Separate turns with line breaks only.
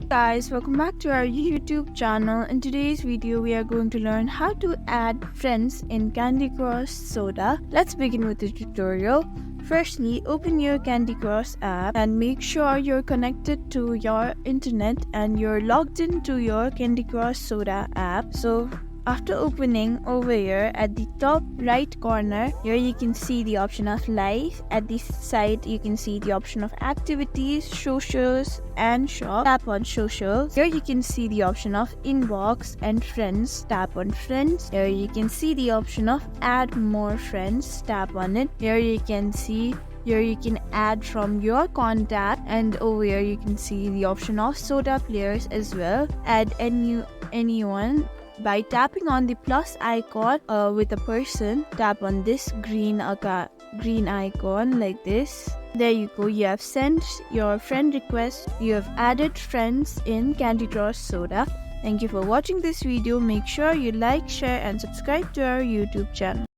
Guys, welcome back to our YouTube channel. In today's video we are going to learn how to add friends in Candy Crush Soda. Let's begin with the tutorial. Firstly, open your Candy Crush app and make sure you're connected to your internet and you're logged into your Candy Crush Soda app. So after opening, over here at the top right corner, here you can see the option of live. At this side you can see the option of activities, socials and shop. Tap on socials. Here you can see the option of inbox and friends. Tap on friends. Here you can see the option of add more friends. Tap on it. Here you can add from your contact, and over here you can see the option of soda players as well. Add anyone by tapping on the plus icon with a person. Tap on this green icon like this. There you go, you have sent your friend request. You have added friends in Candy Crush Soda. Thank you for watching this video. Make sure you like, share and subscribe to our YouTube channel.